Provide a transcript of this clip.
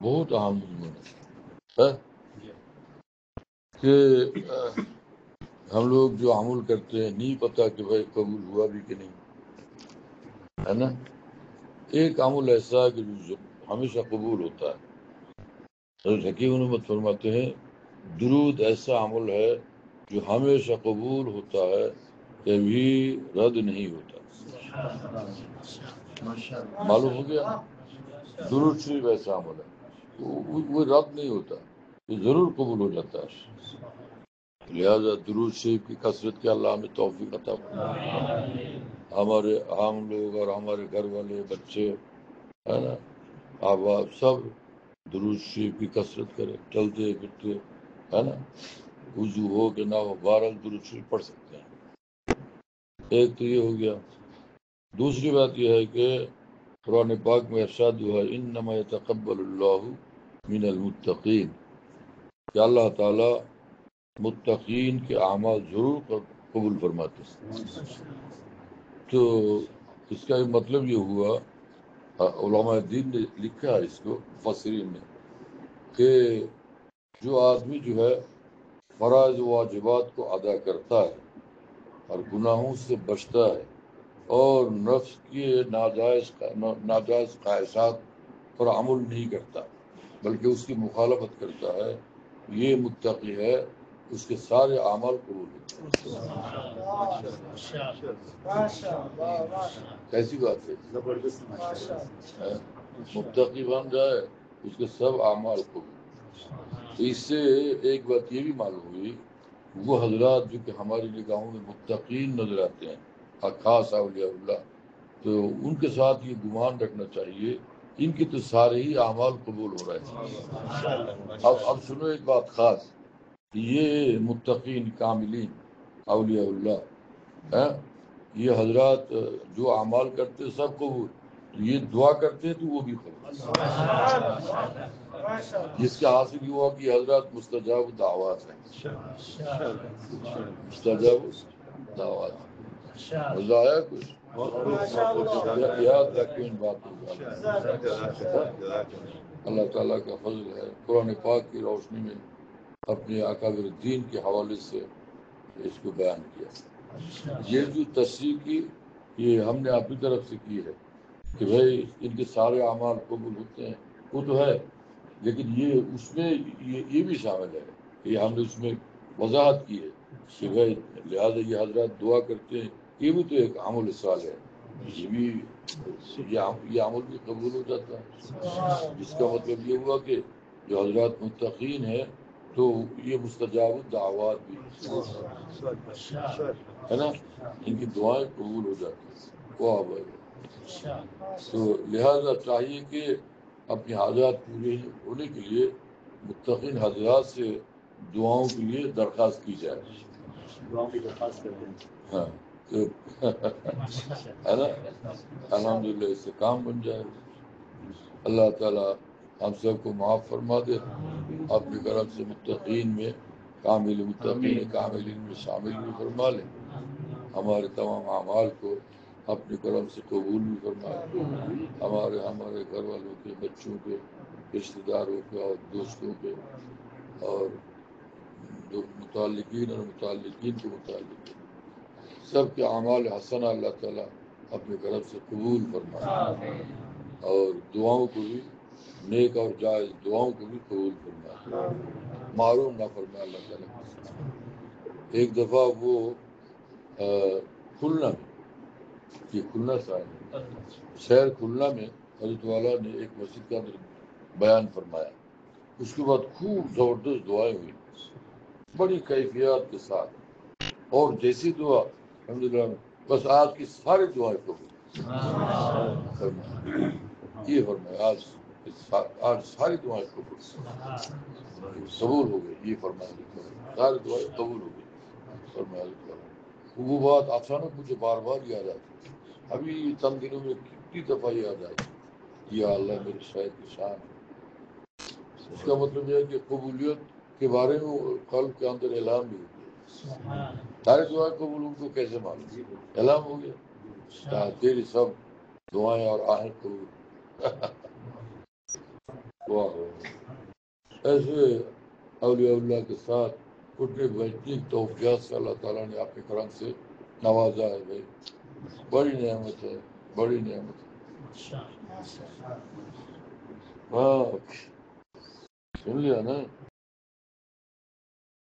بہت اہم مضمون ہے کہ ہم لوگ جو عمل کرتے ہیں نہیں پتہ کہ بھائی قبول ہوا بھی کہ نہیں، ہے نا. ایک عمل ایسا ہے کہ جو ہمیشہ قبول ہوتا ہے. حضرت حکیم احمد فرماتے ہیں درود ایسا عمل ہے جو ہمیشہ قبول ہوتا ہے، کبھی رد نہیں ہوتا. معلوم ہو گیا؟ درود شریف ایسا عمل ہے وہ رد نہیں ہوتا، یہ ضرور قبول ہو جاتا ہے. لہذا درود شریف کی کثرت کے اللہ ہمیں توفیق عطا فرمائے. ہم لوگ اور ہمارے گھر والے بچے، ہے نا، آپ سب درود شریف کی کثرت کریں، چلتے پھرتے، ہے نا، وضو ہو کہ نہ ہو، بہرحال درود شریف پڑھ سکتے ہیں. ایک تو یہ ہو گیا. دوسری بات یہ ہے کہ قرآن پاک میں ارشاد ہوا ہے انما یتقبل اللہ من المتقین، کہ اللہ تعالی متقین کے اعمال ضرور قبول فرماتے ہیں. تو اس کا مطلب یہ ہوا، علماء دین نے لکھا ہے اس کو، مفسرین نے، کہ جو آدمی جو ہے فرائض و واجبات کو ادا کرتا ہے اور گناہوں سے بچتا ہے اور نفس کی ناجائز خواہشات پر عمل نہیں کرتا بلکہ اس کی مخالفت کرتا ہے، یہ متقی ہے، اس کے سارے اعمال قبول ہوتے ہیں. کیسی بات ہے؟ متقی بن جائے اس کے سب اعمال قبول. تو اس سے ایک بات یہ بھی معلوم ہوئی، وہ حضرات جو کہ ہماری نگاہوں میں متقین نظر آتے ہیں، خاص اولیاء اللہ، تو ان کے ساتھ یہ گمان رکھنا چاہیے ان کے تو سارے ہی اعمال قبول ہو رہے ہیں. اب سنو ایک بات خاص، یہ متقین کاملین اولیاء اللہ، یہ حضرات جو اعمال کرتے سب قبول، یہ دعا کرتے تو وہ بھی قبول. جس کا حاصل ہوا کہ حضرات مستجاب دعوات ہیں، مستجاب دعوات. مزہ آیا کچھ؟ یاد رکھیں ان باتوں کا. اللہ تعالیٰ کا فضل ہے، قرآن پاک کی روشنی میں اپنے اکابر دین کے حوالے سے اس کو بیان کیا. یہ جو تشریح کی یہ ہم نے اپنی طرف سے کی ہے کہ بھائی ان کے سارے اعمال قبول ہوتے ہیں، وہ تو ہے، لیکن یہ اس میں یہ بھی شامل ہے، یہ ہم نے اس میں وضاحت کی ہے کہ بھائی لہٰذا یہ حضرات دعا کرتے ہیں، یہ بھی تو ایک عمل صالح ہے، یہ بھی یہ عمل بھی قبول ہو جاتا ہے. جس کا مطلب یہ ہوا کہ جو حضرات متقین ہیں تو یہ مستجاب الدعوات بھی ہے نا، ان کی دعائیں قبول ہو جاتی ہیں. واہ بھائی. تو لہذا چاہیے کہ اپنی حاجات پورے ہونے کے لیے متقین حضرات سے دعاؤں کے لیے درخواست کی جائے. دعاؤں کی درخواست کرتے ہیں. ہاں ہے نا، الحمدللہ اس سے کام بن جائے. اللہ تعالیٰ ہم سب کو معاف فرما دے، اپنی کرم سے متقین میں کامل متقین کاملین میں شامل بھی فرما لے، ہمارے تمام اعمال کو اپنی کرم سے قبول بھی فرمائے، ہمارے گھر والوں کے، بچوں کے، رشتہ داروں کے اور دوستوں کے اور متعلقین اور متعلقین کے متعلقین سب کے اعمال حسنہ اللہ تعالیٰ اپنے کرم سے قبول فرمائے اور دعاؤں کو بھی، نیک اور جائز دعاؤں کو بھی قبول فرمائے، معروم نہ فرمائے اللہ تعالیٰ. ایک دفعہ وہ کھلنا میں، یہ کھلنا صاحب شہر کھلنا میں حضرت والا نے ایک مسجد کا اندر بیان فرمایا. اس کے بعد خوب زبردست دعائیں ہوئی بڑی کیفیات کے ساتھ، اور جیسی دعا الحمدللہ بس آج کی ساری دعائیں قبول. یہ فرمایا آج ساری دعائیں قبول ہو گئی، یہ فرمایا ساری دعائیں قبول ہو گئی. فرمایا وہ بات اچانک مجھے بار بار یاد آتی، ابھی چند دنوں میں کتنی دفعہ یاد آئی، یا اللہ میرے شاید کی شان ہے. اس کا مطلب یہ ہے کہ قبولیت کے بارے میں قلب کے اندر اعلان بھی ہو گیا. ساری دعائیں قبول ان کو کیسے معلوم؟ اعلان ہو گیا، تیری سب دعائیں اور آہیں قبول. واہ ایسے اولیاء اللہ کے ساتھ اٹھنے بیٹھنے کی توفیقات سے اللہ تعالیٰ نے آپ کے کرم سے نوازا ہے بھائی. بڑی نعمت ہے, بڑی نعمت ہے. ہاں سن لیا نا.